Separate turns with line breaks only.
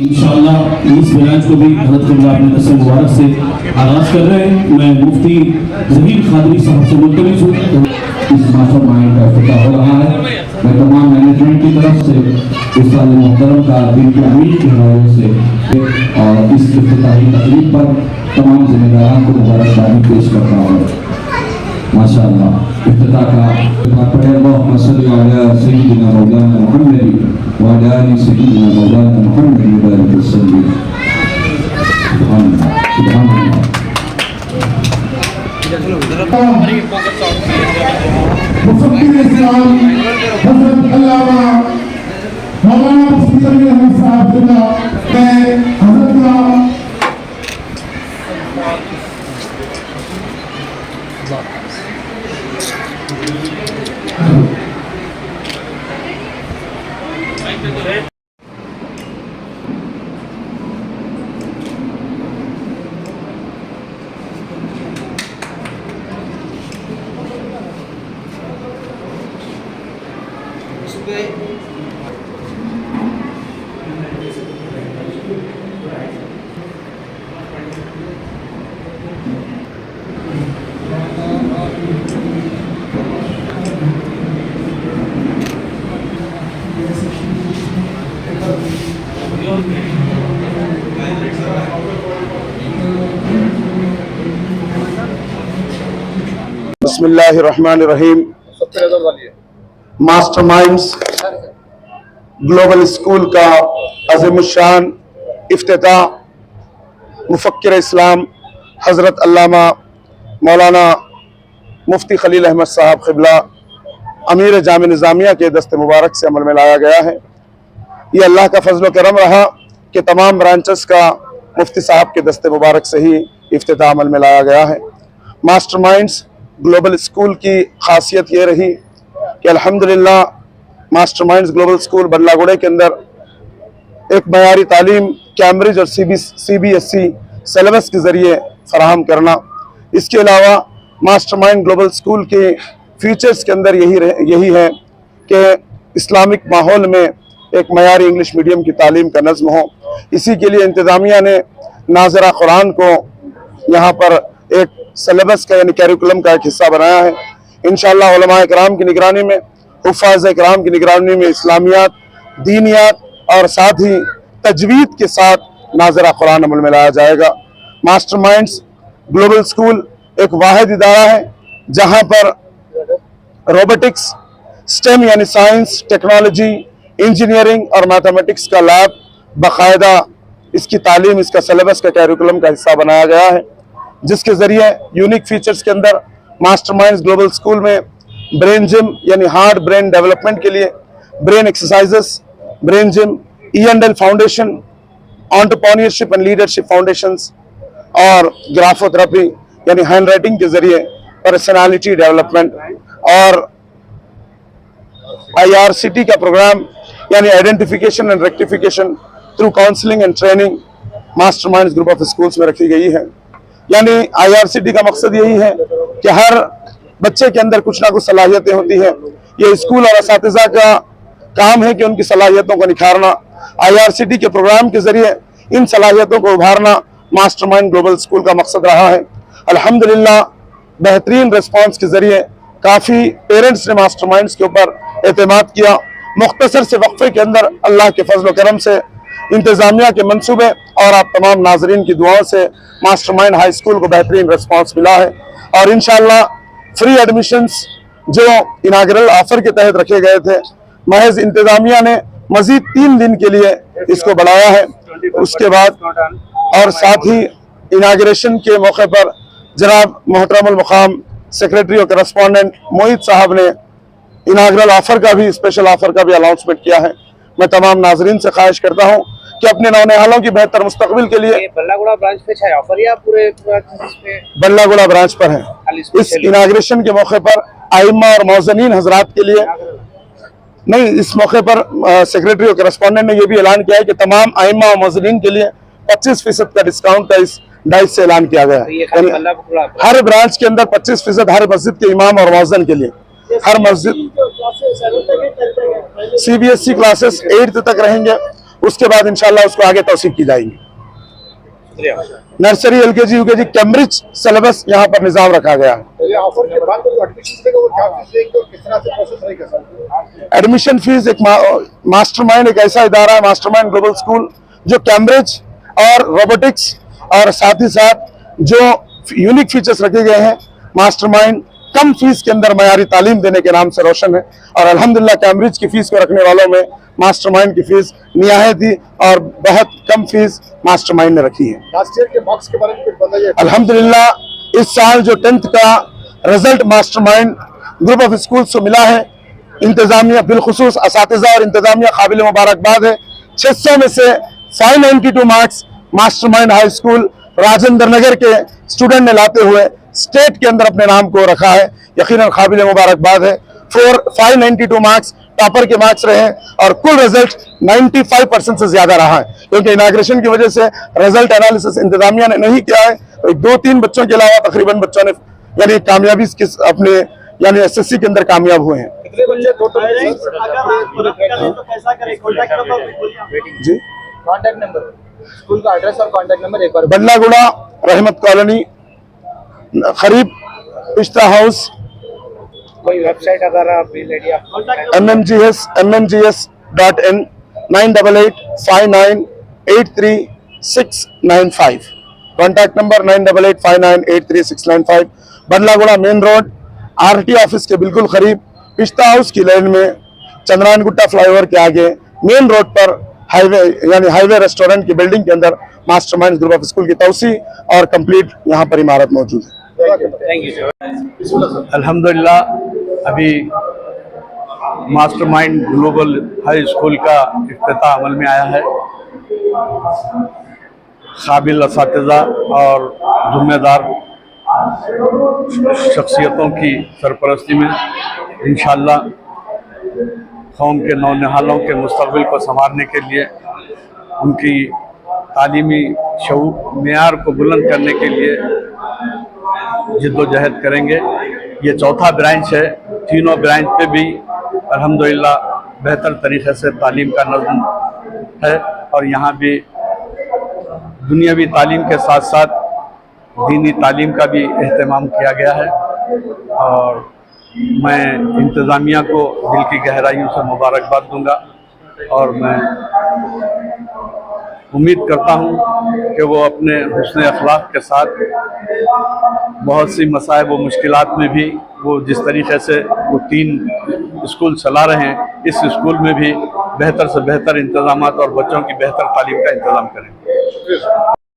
इंशाअल्लाह इस ब्रांच को भी हज़रत क़िबला अपने दस्ते मुबारक से आगाज़ कर रहे हैं। मैं मुफ्ती ज़हीर क़ादरी साहब से मुल्तमिस हूँ। इस मास्टर माइंड का इफ्तिताह हो रहा है। मैं तमाम मैनेजमेंट की तरफ से उस साल मोहतरम का दिन के अमीर के हवाले से और इस इफ्तिताही तकरीब पर तमाम जिम्मेदारान को मुबारकबादी पेश करता हूँ। माशाअल्लाह इफ्तिताह का पढ़े अल्लाहुम्मा सल्ली अला सय्यिदिना मौलाना मुहम्मद व अला आलि सय्यिदिना मौलाना मुहम्मद व बारिक वसल्लम। सुभान अल्लाह।
मुफ़क्किर इस्लाम हज़रत अल्लामा मौलाना मुफ्ती अमीर अहमद साहब मैं हज़रत का
बिस्मिल्लाहिर्रहमानिर्रहीम। मास्टरमाइंड्स ग्लोबल स्कूल का अज़ीमुश्शान इफ्तिताह मुफ़क्किर इस्लाम हज़रत अल्लामा मौलाना मुफ्ती खलील अहमद साहब क़िबला अमीर जामे निज़ामिया के दस्ते मुबारक से अमल में लाया गया है। ये अल्लाह का फजल करम रहा कि तमाम ब्रांचेस का मुफ्ती साहब के दस्ते मुबारक से ही इफ्तिताह अमल में लाया गया है। मास्टरमाइंड्स ग्लोबल स्कूल की खासियत ये रही कि अल्हम्दुलिल्लाह मास्टरमाइंड्स ग्लोबल स्कूल बल्लागुड़े के अंदर एक मयारी तालीम कैम्ब्रिज और CBSE सिलेबस के ज़रिए फ़राहम करना, इसके अलावा मास्टरमाइंड ग्लोबल स्कूल के फीचर्स के अंदर यही है कि इस्लामिक माहौल में एक मयारी इंग्लिश मीडियम की तालीम का नज़्म हो। इसी के लिए इंतज़ामिया ने नाज़िरा कुरान को यहाँ पर एक सिलेबस का यानी कैरिकुलम का एक हिस्सा बनाया है। इंशाअल्लाह उलमा इकराम की निगरानी में, हुफ़ाज़ इकराम की निगरानी में इस्लामियात, दीनियात और साथ ही तजवीद के साथ नाज़िरा कुरान अमल में लाया जाएगा। मास्टरमाइंड्स ग्लोबल स्कूल एक वाहिद इदारा है जहाँ पर रोबोटिक्स, स्टेम यानी साइंस, टेक्नोलॉजी, इंजीनियरिंग और मैथमेटिक्स का लैब बाकायदा इसकी तालीम, इसका सिलेबस का कैरिकुलम का हिस्सा बनाया गया है, जिसके ज़रिए यूनिक फीचर्स के अंदर मास्टरमाइंड्स ग्लोबल स्कूल में ब्रेन जिम यानी हार्ड ब्रेन डेवलपमेंट के लिए brain exercises, brain gym, E&L foundation, entrepreneurship and leadership foundations और ग्राफोथेरेपी यानी हैंड राइटिंग के ज़रिए पर्सनालिटी डेवलपमेंट और IRCT का प्रोग्राम यानी identification and rectification through counselling and training masterminds group of schools में रखी गई है। यानी IRCT का मकसद यही है कि हर बच्चे के अंदर कुछ ना कुछ सलाहियतें होती हैं। ये स्कूल और असातिज़ा का काम है कि उनकी सलाहियतों को निखारना। IRCT के प्रोग्राम के ज़रिए इन सलाहियतों को उभारना मास्टरमाइंड ग्लोबल स्कूल का मकसद रहा है। अल्हम्दुलिल्लाह बेहतरीन रिस्पांस के ज़रिए काफ़ी पेरेंट्स ने मास्टरमाइंड्स के ऊपर एतमाद किया। मुख्तसर से वक्फे के अंदर अल्लाह के फजल करम से, इंतज़ामिया के मंसूबे और आप तमाम नाजरीन की दुआओं से मास्टरमाइंड हाई स्कूल को बेहतरीन रिस्पांस मिला है। और इंशाअल्लाह फ्री एडमिशन्स जो इनागरल ऑफर के तहत रखे गए थे, महज इंतज़ामिया ने मज़ीद 3 दिन के लिए इसको बढ़ाया है। उसके बाद और साथ ही इनाग्रेशन के मौके पर जनाब मोहतरमुल मुकाम सेक्रेटरी और करस्पॉन्डेंट मोहित साहब ने इनाग्रल ऑफर का भी, स्पेशल ऑफर का भी अनाउंसमेंट किया है। मैं तमाम नाजरीन से ख्वाहिश करता हूँ कि अपने नौनिहालों की बेहतर मुस्तकबिल के लिए
बल्लागुड़ा ब्रांच पे है ऑफर या पूरे
बल्लागुड़ा ब्रांच पर है। इस इनाग्रेशन के मौके पर आइम्मा और मौज़नीन हजरात के लिए नहीं, इस मौके पर सेक्रेटरी और करस्पॉन्डेंट ने यह भी ऐलान किया है कि तमाम आइम्मा और मौज़नीन के लिए 25% का डिस्काउंट का इस डाइस से ऐलान किया गया है। यानी हर ब्रांच के अंदर 25% हर मस्जिद के इमाम और मौज़न के लिए। हर मस्जिद CBSE क्लासेस 8th तक रहेंगे, उसके बाद इंशाल्लाह उसको आगे तौसीक की जाएगी। Nursery LKG UKG Cambridge syllabus यहाँ पर निजाम रखा गया है।
ये ऑफर के बाद जो एडमिशन देगा वो क्या फीस लेंगे और किस तरह से प्रोसेस रहेगा सर?
एडमिशन फीस एक मास्टरमाइंड एक ऐसा इदारा है, मास्टरमाइंड ग्लोबल स्कूल, जो कैम्ब्रिज और रोबोटिक्स और साथ ही साथ जो यूनिक फीचर्स रखे गए हैं, मास्टरमाइंड कम फीस के अंदर मयारी तालीम देने के नाम से रोशन है। और अल्हम्दुलिल्लाह कैम्ब्रिज की फीस को रखने वालों में मास्टरमाइंड की फीस निहायत थी और बहुत कम फीस मास्टरमाइंड ने रखी है।
लास्ट ईयर के मार्क्स के बारे में कुछ बताइए।
अल्हम्दुलिल्लाह इस साल जो 10th का result mastermind group of schools को मिला है, इंतजामिया बिलखुसूस असातिज़ा और इंतजामिया काबिल मुबारकबाद है। 600 में से 592 marks Mastermind high school Rajendra Nagar के स्टूडेंट ने लाते हुए स्टेट के अंदर अपने नाम को रखा है, यकीनन काबिल मुबारकबाद है। 592 मार्क्स टॉपर के मार्क्स रहे और कुल रिजल्ट 95% से ज्यादा रहा है, क्योंकि इनाग्रेशन की वजह से रिजल्ट एनालिसिस इंतजामिया ने नहीं किया है। तो 2-3 बच्चों के अलावा तकरीबन बच्चों ने यानी कामयाबी अपने यानी SSC के अंदर कामयाब हुए हैं।
कितने बच्चे टोटल?
जी,
कॉन्टैक्ट नंबर, स्कूल का एड्रेस और कॉन्टैक्ट नंबर एक बार।
बल्लागुड़ा रहमत कॉलोनी करीब पिस्ता हाउस,
कोई वेबसाइट अगर आप मिल रेडी आप
mmgs.in 9885983695। Contact number 9885983695। Ballaguda main road RT office के बिल्कुल करीब पिस्ता हाउस की लाइन में चंद्रायन गुट्टा फ्लाईओवर के आगे मेन रोड पर हाईवे यानी हाईवे रेस्टोरेंट की बिल्डिंग के अंदर मास्टरमाइंड ग्रुप ऑफ स्कूल की तौसी और कंप्लीट यहाँ पर इमारत मौजूद है।
Thank you sir.
अल्हम्दुलिल्लाह अभी मास्टरमाइंड ग्लोबल हाई स्कूल का इफ्तिताह अमल में आया है। काबिल असातिज़ा और ज़िम्मेदार शख्सियतों की सरपरस्ती में इंशाअल्लाह कौम के नौनिहालों के मुस्तक़बिल को संवारने के लिए, उनकी तालीमी शऊक़ मेयार को बुलंद करने के लिए जिद्दोजहद करेंगे। ये चौथा ब्रांच है, तीनों ब्रांच पे भी अल्हम्दुलिल्लाह बेहतर तरीक़े से तालीम का नज़्म है और यहाँ भी दुनियावी तालीम के साथ साथ दीनी तालीम का भी एहतमाम किया गया है। और मैं इंतज़ामिया को दिल की गहराइयों से मुबारकबाद दूंगा और मैं उम्मीद करता हूँ कि वो अपने हुस्न अखलाक के साथ बहुत सी मसाइब व मुश्किलात में भी वो जिस तरीक़े से वो 3 स्कूल चला रहे हैं, इस स्कूल में भी बेहतर से बेहतर इंतज़ामात और बच्चों की बेहतर तालीम का इंतज़ाम करेंगे।